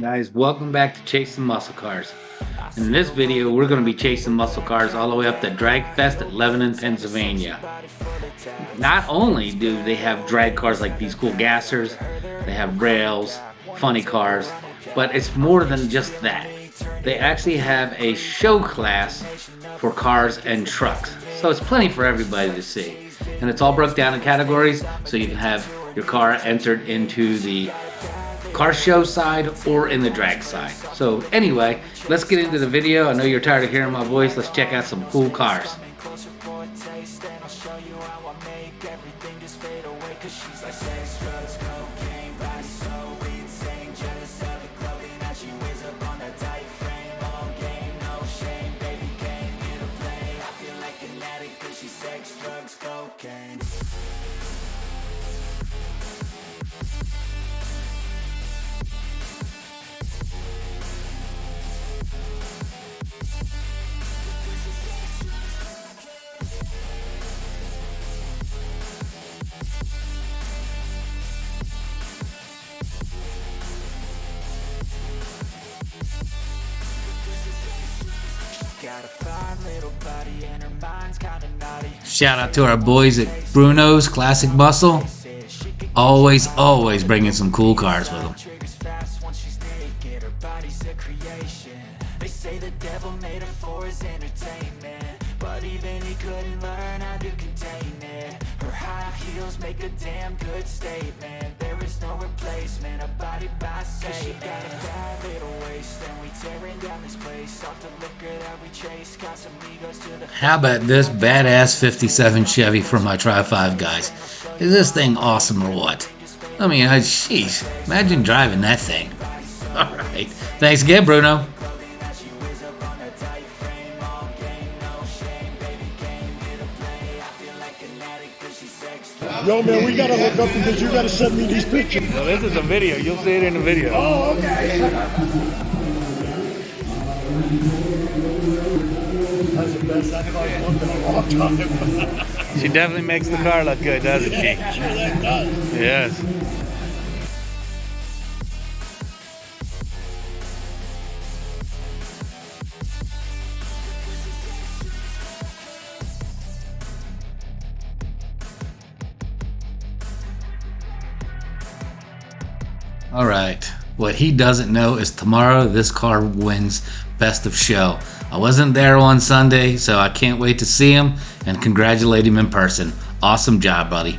Guys, welcome back to Chasing Muscle Cars. In this video, we're going to be chasing muscle cars all the way up to Dragfest at Lebanon, Pennsylvania. Not only do they have drag cars like these cool gassers, they have rails, funny cars, but it's more than just that. They actually have a show class for cars and trucks. So it's plenty for everybody to see. And it's all broke down in categories so you can have your car entered into the car show side or in the drag side. So anyway, let's get into the video. I know you're tired of hearing my voice. Let's check out some cool cars. Shout out to our boys at Bruno's Classic Muscle. Always bringing some cool cars with them. They say the devil made her for his entertainment, but even he couldn't learn how to contain it. Her high heels make a damn good statement. There is no replacement, a body by Satan. She got a bad little waist, and we tearing down this place off the liquor that we chase. Got some egos to the. How about this badass 57 Chevy from my Tri-5 guys? Is this thing awesome or what? I mean, sheesh, imagine driving that thing. All right, thanks again, Bruno. Yo, man, we gotta hook up because you gotta send me these pictures. No, this is a video. You'll see it in the video. Oh, okay. That's the best I've looked in a long time. She definitely makes the car look good, doesn't she? Sure that does. Yes. All right. What he doesn't know is tomorrow this car wins Best of Show. I wasn't there on Sunday, so I can't wait to see him and congratulate him in person. Awesome job, buddy.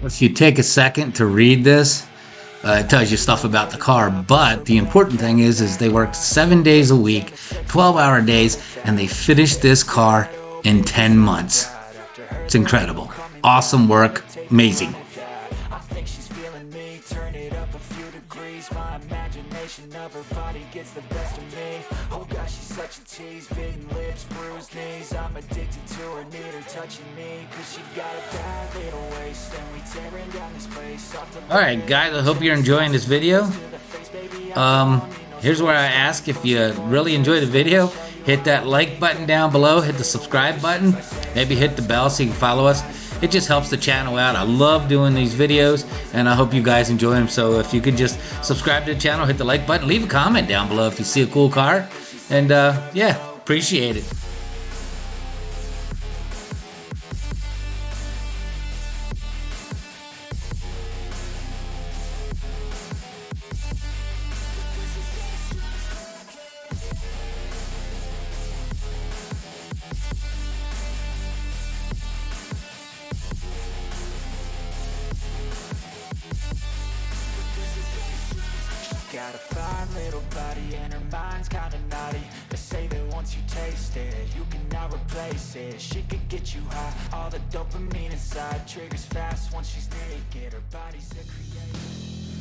If you take a second to read this, it tells you stuff about the car, but the important thing is they work 7 days a week, 12-hour days, and they finished this car in 10 months. It's incredible. Awesome work. Amazing. Of her body gets the best of me. Oh gosh, she's such a tease. Bitten lips, bruised knees. I'm addicted to her, need her touching me. Cause she got a bad little waist, and we tearing down this place. Alright guys, I hope you're enjoying this video. Here's where I ask if you really enjoy the video, hit that like button down below, hit the subscribe button, maybe hit the bell so you can follow us. It just helps the channel out. I love doing these videos, and I hope you guys enjoy them. So if you could just subscribe to the channel, hit the like button, leave a comment down below if you see a cool car. And yeah, appreciate it. Got a fine little body and her mind's kinda naughty. They say that once you taste it, you cannot replace it. She could get you high, all the dopamine inside triggers fast once she's naked. Her body's a creation.